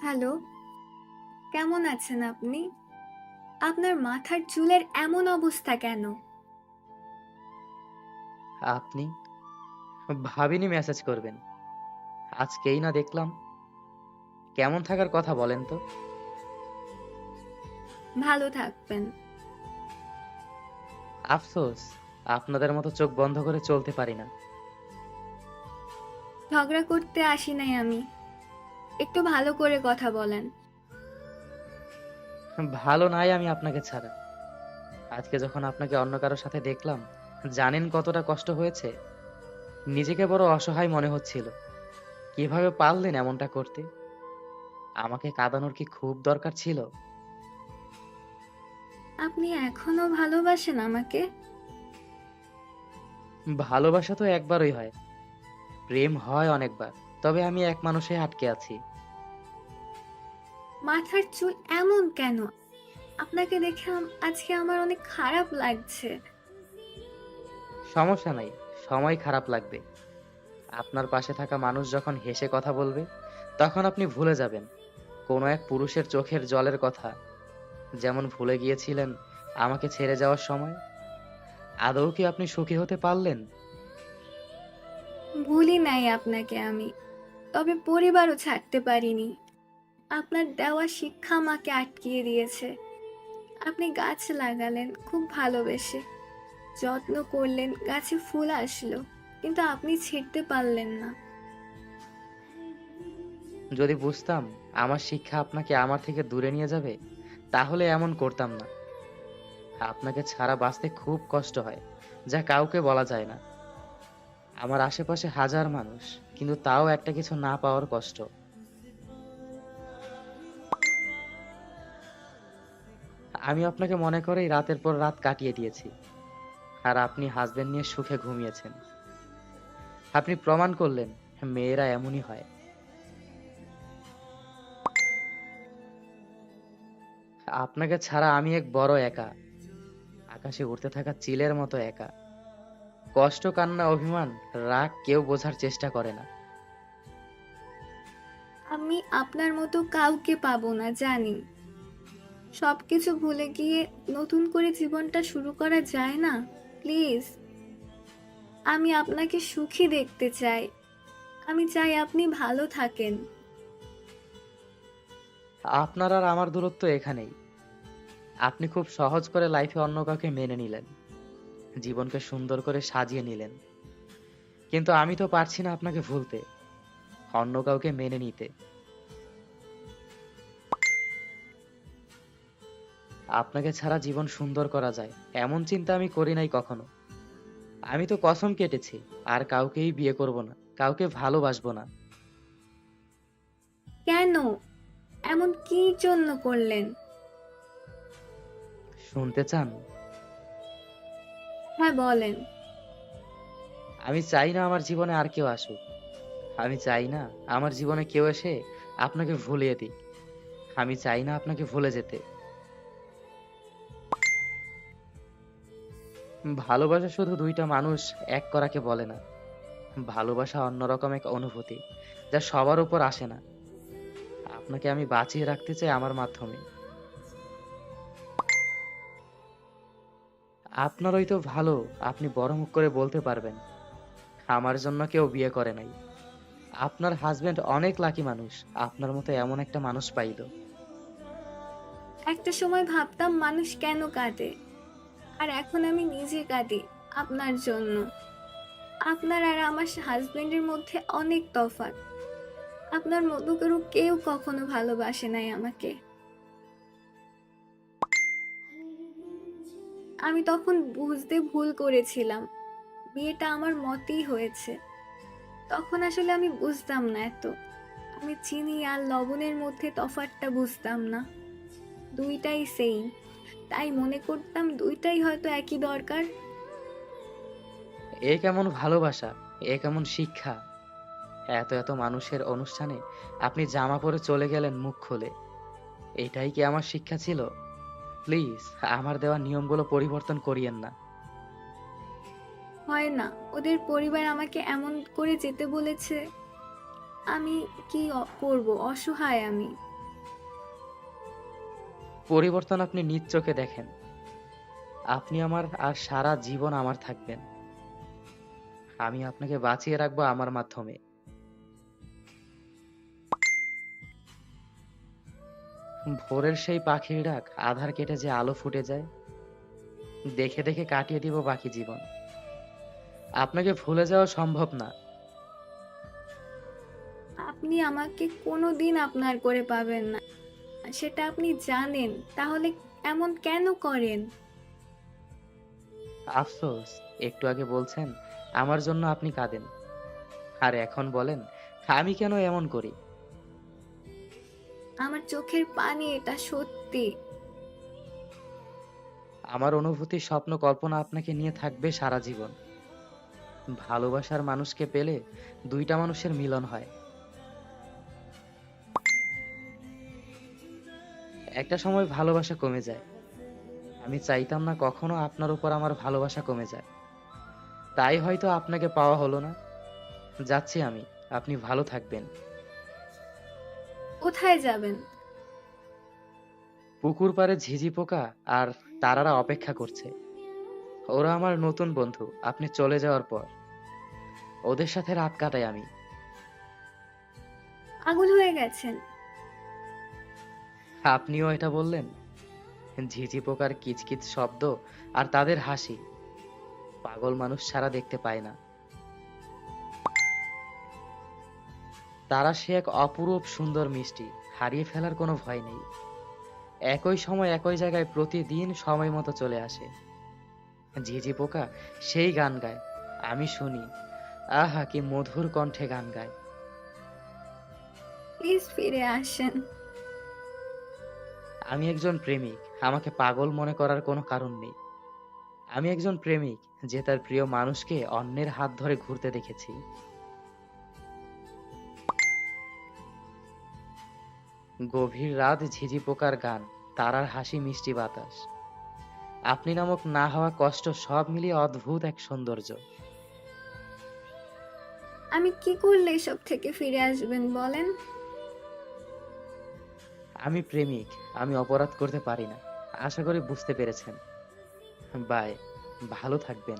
Hello, কেমন আছেন আপনি? আপনার মাথার চুলের এমন অবস্থা কেন? আপনি? ভাবিনি মেসেজ করবেন। আজকেই না দেখলাম। কেমন থাকার কথা বলেন তো? ভালো থাকবেন। আফসোস, আপনাদের মতো চোখ বন্ধ করে চলতে পারি না। ঝগড়া করতে আসি নাই আমি। একটু ভালো করে কথা বলেন। ভালো নাই আমি আপনাকে ছাড়া। আজকে যখন আপনাকে অন্য কারো সাথে দেখলাম, জানেন কতটা কষ্ট হয়েছে? নিজেকে বড় অসহায় মনে হচ্ছিল। কিভাবে পারলেন এমনটা করতে? আমাকে কাঁদানোর কি খুব দরকার ছিল? আপনি এখনো ভালোবাসেন আমাকে? ভালোবাসা তো একবারই হয়। প্রেম হয় অনেকবার। তবে আমি এক মানুষে আটকে আছি। মাথার চুল এমন কেন? আপনাকে দেখে আজকে আমার অনেক খারাপ লাগছে। সমস্যা নাই, সময় খারাপ লাগবে। আপনার পাশে থাকা মানুষ যখন হেসে কথা বলবে, তখন আপনি ভুলে যাবেন কোনো এক পুরুষের চোখের জলের কথা। যেমন ভুলে গিয়েছিলেন আমাকে ছেড়ে যাওয়ার সময়। আদৌ কি আপনি সুখী হতে পারলেন? ভুলি নাই আপনাকে আমি। তবে পরিবারও ছাড়তে পারিনি। আপনার দেওয়া শিক্ষা আমাকে আটকিয়ে দিয়েছে। আপনি গাছ লাগালেন খুব ভালোবেসে। যত্ন করলেন, গাছে ফুল আসলো, কিন্তু আপনি ছিঁড়তে পারলেন না। যদি বুঝতাম আমার শিক্ষা আপনাকে আমার থেকে দূরে নিয়ে যাবে, তাহলে এমন করতাম না। আপনাকে ছাড়া বাঁচতে খুব কষ্ট হয়, যা কাউকে বলা যায় না। আমার আশেপাশে হাজার মানুষ, কিন্তু তাও একটা কিছু না পাওয়ার কষ্ট। আমি আপনাকে মনে করেই রাতের পর রাত কাটিয়ে দিয়েছি, আর আপনি হাসবেন্ড নিয়ে সুখে ঘুমিয়েছেন। আপনি প্রমাণ করলেন মেয়েরা এমনই হয়। আপনাকে ছাড়া আমি এক বড় একা, আকাশে উড়তে থাকা চিলের মতো একা। কষ্ট, কান্না, অভিমান, রাগ কেউ বোঝার চেষ্টা করে না। আমি আপনার মতো কাউকে পাবো না জানি। সবকিছু ভুলে গিয়ে নতুন করে জীবনটা শুরু করা যায় না? প্লিজ, আমি আপনাকে সুখী দেখতে চাই। আমি চাই আপনি ভালো থাকেন। আপনার আর আমার দূরত্ব এখানেই। আপনি খুব সহজ করে লাইফে অন্য কাউকে মেনে নিলেন, জীবনকে সুন্দর করে সাজিয়ে নিলেন। কিন্তু আমি তো পারছি না আপনাকে ভুলতে, অন্য কাউকে মেনে নিতে। আপনাকে ছাড়া জীবন সুন্দর করা যায় এমন চিন্তা আমি করি নাই কখনো। আমি তো কসম কেটেছি আর কাউকেই বিয়ে করব না, কাউকে ভালোবাসবো না। কেন? এমন কি জন্য করলেন? শুনতে চান? হ্যাঁ, বলেন। আমি চাই না আমার জীবনে আর কেউ আসুক। আমি চাই না আমার জীবনে কেউ এসে আপনাকে ভুলিয়ে দিক। আমি চাই না আপনাকে ভুলে যেতে। ভালোবাসা শুধু দুইটা মানুষ এক করাকে বলে না। ভালোবাসা অন্যরকম এক অনুভূতি, যা সবার উপর আসে না। আপনাকে আমি বাঁচিয়ে রাখতে চাই আমার মাধ্যমে। আপনারই তো ভালো, আপনি বড় মুখ করে বলতে পারবেন আমার জন্য কেউ বিয়ে করে নাই। আপনার হাজবেন্ড অনেক লাকি মানুষ, আপনার মতো এমন একটা মানুষ পাইলো। একটা সময় ভাবতাম মানুষ কেন কাঁদে, আর এখন আমি নিজে কাঁদি আপনার জন্য। আপনার আর আমার হাজবেন্ডের মধ্যে অনেক তফাৎ। আপনার মতো করে কেউ কখনো ভালোবাসে নাই আমাকে। আমি তখন বুঝতে ভুল করেছিলাম। বিয়েটা আমার মতেই হয়েছে। তখন আসলে আমি বুঝতাম না এত। আমি চিনি আর লবণের মধ্যে তফাৎটা বুঝতাম না। দুইটাই সেইম। তাই মনে করতাম দুইটাই হয়তো একই দরকার। এ কেমন ভালোবাসা, এ কেমন শিক্ষা! এত এত মানুষের অনুষ্ঠানে আপনি জামা পরে চলে গেলেন মুখ খুলে। এটাই কি আমার শিক্ষা ছিল? প্লিজ, আমার দেওয়া নিয়মগুলো পরিবর্তন করিয়েন না। হয় না, ওদের পরিবার আমাকে এমন করে যেতে বলেছে। আমি কি করব? অসহায় আমি। পরিবর্তন আপনি নিজ চোখে দেখেন। আপনি আমার আর সারা জীবন আমার থাকবেন। আমি আপনাকে বাঁচিয়ে রাখবো আমার মাধ্যমে। ভোরের সেই পাখির ডাক আঁধার কেটে যে আলো ফুটে যায়, দেখে দেখে কাটিয়ে দিব বাকি জীবন। আপনাকে ভুলে যাওয়া সম্ভব না। আপনি আমাকে কোনোদিন আপনার করে পাবেন না, সেটা আপনি জানেন। তাহলে এমন কেন করেন? আফসোস, একটু আগে বলছেন আমার জন্য আপনি কাঁদেন, আর এখন বলেন আমি কেন এমন করি। আমার চোখের পানি, এটা সত্যি। আমার অনুভূতি, স্বপ্ন, কল্পনা আপনাকে নিয়ে থাকবে সারা জীবন। ভালোবাসার মানুষকে পেলে দুইটা মানুষের মিলন হয়। একটা সময় ভালোবাসা কমে যায়। আমি চাইতাম না কখনো আপনার উপর আমার ভালোবাসা কমে যায়। তাই হয়তো আপনাকে পাওয়া হলো না। যাচ্ছি আমি, আপনি ভালো থাকবেন। কোথায় যাবেন? পুকুর পাড়ে ঝিঝি পোকা আর তারারা অপেক্ষা করছে। ওরা আমার নতুন বন্ধু আপনি চলে যাওয়ার পর। ওদের সাথে রাত কাটাই আমি। পাগল হয়ে গেছেন? আপনিও এটা বললেন? ঝিঝি পোকার কিচকিচ শব্দ আর তাদের হাসি পাগল মানুষ ছাড়া দেখতে পায় না। তারা সে এক অপরূপ সুন্দর মিষ্টি, হারিয়ে ফেলার কোনো ভয় নেই। একই সময় একই জায়গায় প্রতিদিন সময় মতো চলে আসে। ঝিঝি পোকা সেই গান গায়, আমি শুনি। আহা কি মধুর কণ্ঠে গান গায়। প্লিজ ফিরে আসেন। আমি একজন প্রেমিক, আমাকে পাগল মনে করার কোনো কারণ নেই। আমি একজন প্রেমিক যে তার প্রিয় মানুষকে অন্যের হাত ধরে ঘুরতে দেখেছি। গভীর রাত, ঝিঝি পোকার গান, তারার হাসি, মিষ্টি বাতাস, আপনি নামক না হওয়া কষ্ট, সব মিলিয়ে অদ্ভুত এক সৌন্দর্য। আমি কি করলে এসব থেকে ফিরে আসবেন বলেন? আমি প্রেমিক, আমি অপরাধ করতে পারি না। আশা করি বুঝতে পেরেছেন। বাই, ভালো থাকবেন।